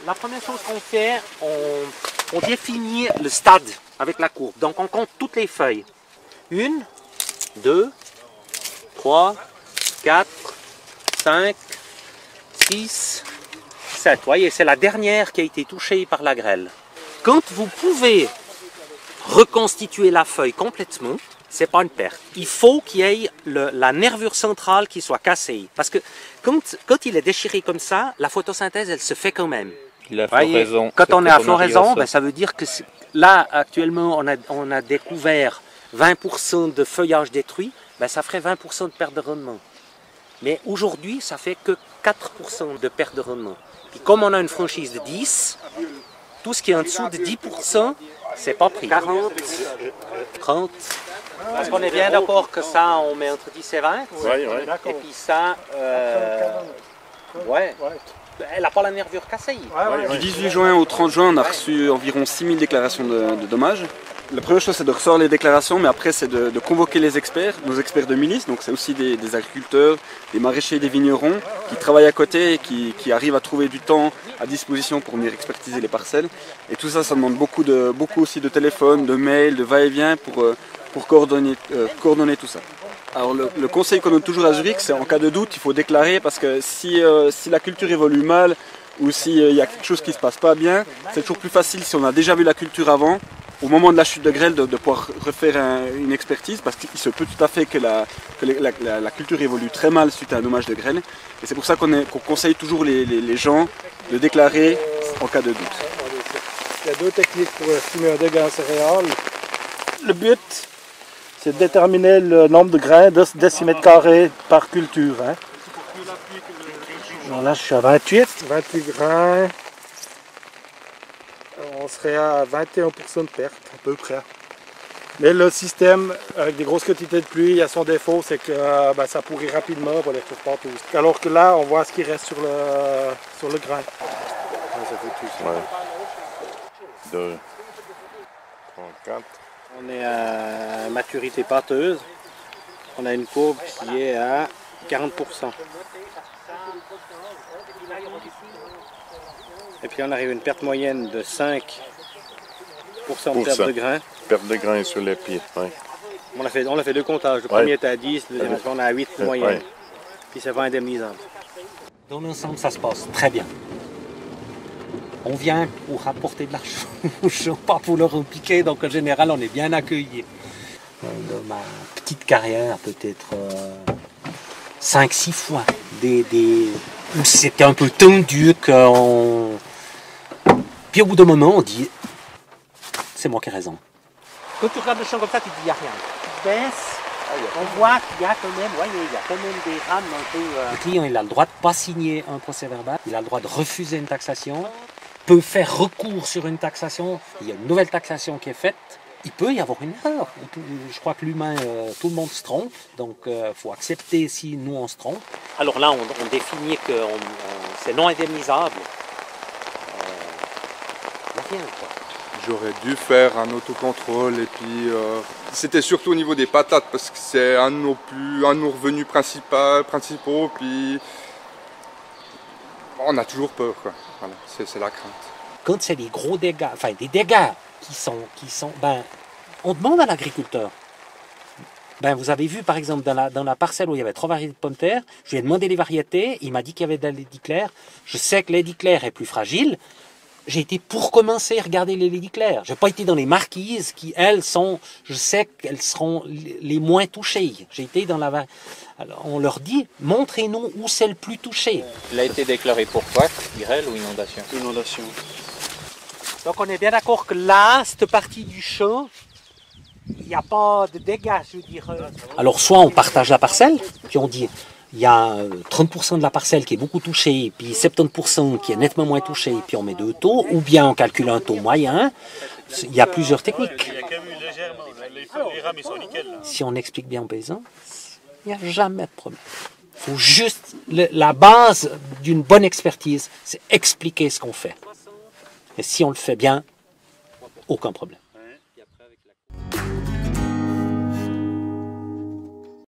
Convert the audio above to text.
la première chose qu'on fait, on définit le stade avec la courbe. Donc on compte toutes les feuilles. 1, 2, 3, 4, 5, 6, 7. Vous voyez, c'est la dernière qui a été touchée par la grêle. Quand vous pouvez reconstituer la feuille complètement, c'est pas une perte. Il faut qu'il y ait la nervure centrale qui soit cassée. Parce que quand il est déchiré comme ça, la photosynthèse, elle se fait quand même. La floraison. Quand on est à floraison, ben, ça veut dire que là, actuellement, on a découvert 20% de feuillage détruit, ben, ça ferait 20% de perte de rendement. Mais aujourd'hui, ça fait que 4% de perte de rendement. Puis comme on a une franchise de 10, tout ce qui est en dessous de 10%, c'est pas pris. 40, 30. Parce qu'on est bien d'accord que ça, on met entre 10 et 20. Oui, oui. Et puis ça, ouais. Elle n'a pas la nervure cassée. Du 18 juin au 30 juin, on a reçu environ 6000 déclarations de dommages. La première chose, c'est de recevoir les déclarations, mais après, c'est de convoquer les experts, nos experts de milice. Donc, c'est aussi des agriculteurs, des maraîchers, des vignerons qui travaillent à côté et qui arrivent à trouver du temps à disposition pour venir expertiser les parcelles. Et tout ça, ça demande beaucoup aussi de téléphones, de mails, de va-et-vient pour coordonner tout ça. Alors, le conseil qu'on donne toujours à Zurich, c'est en cas de doute, il faut déclarer parce que si la culture évolue mal ou s'il y a quelque chose qui ne se passe pas bien, c'est toujours plus facile si on a déjà vu la culture avant, au moment de la chute de grêle, de pouvoir refaire une expertise parce qu'il se peut tout à fait que la culture évolue très mal suite à un dommage de grêle. Et c'est pour ça qu'on conseille toujours les gens de déclarer en cas de doute. Il y a deux techniques pour estimer un dégât en céréales. Le but, c'est de déterminer le nombre de grains de décimètre carré par culture. Hein. Alors là, je suis à 28 grains. On serait à 21% de perte, à peu près. Mais le système, avec des grosses quantités de pluie, a son défaut, c'est que ça pourrit rapidement, on les retrouve pas tous. Alors que là, on voit ce qui reste sur le grain. Ouais, ça fait tout ça. Ouais. 2, 3, 4. On est à maturité pâteuse. On a une courbe qui est à 40%. Et puis on arrive à une perte moyenne de 5% de perte de grains. Perte de grains sur les pieds, oui. On a fait deux comptages. Le premier était à 10, le deuxième on est à 8 moyenne. Puis c'est pas indemnisable. Dans l'ensemble, ça se passe très bien. On vient pour apporter de l'argent, pas pour leur piquer, donc en général, on est bien accueillis. Dans ma petite carrière, peut-être 5-6 fois, c'était un peu tendu Puis au bout d'un moment, on dit, c'est moi qui ai raison. Quand tu regardes le champ comme ça, tu te dis, il n'y a rien. Tu baisses, on voit qu'il y a quand même, il y a quand même des rames un peu... Le client, il a le droit de ne pas signer un procès verbal, il a le droit de refuser une taxation, peut faire recours sur une taxation, il y a une nouvelle taxation qui est faite, il peut y avoir une erreur. Je crois que l'humain, tout le monde se trompe, donc il faut accepter si nous on se trompe. Alors là, on définit que c'est non indemnisable. Rien, quoi. J'aurais dû faire un autocontrôle et puis c'était surtout au niveau des patates parce que c'est un de nos revenus principaux, puis on a toujours peur, quoi. Voilà, c'est la crainte. Quand c'est des gros dégâts, enfin des dégâts qui sont on demande à l'agriculteur. Vous avez vu par exemple dans la parcelle où il y avait 3 variétés de pommes de terre, je lui ai demandé les variétés, il m'a dit qu'il y avait de Lady Claire. Je sais que Lady Claire est plus fragile. J'ai été pour commencer à regarder les Lady Claire. Je n'ai pas été dans les marquises qui, elles, je sais qu'elles seront les moins touchées. J'ai été dans la... Alors, on leur dit, montrez-nous où c'est le plus touché. Il a été déclaré pourquoi? Grêle ou inondation? Inondation. Donc on est bien d'accord que là, cette partie du champ, il n'y a pas de dégâts, je veux dire. Alors soit on partage la parcelle, puis on dit... Il y a 30% de la parcelle qui est beaucoup touchée, puis 70% qui est nettement moins touchée, puis on met 2 taux, ou bien on calcule un taux moyen. Il y a plusieurs techniques. Si on explique bien aux paysans, il n'y a jamais de problème. Il faut juste, la base d'une bonne expertise, c'est expliquer ce qu'on fait. Et si on le fait bien, aucun problème.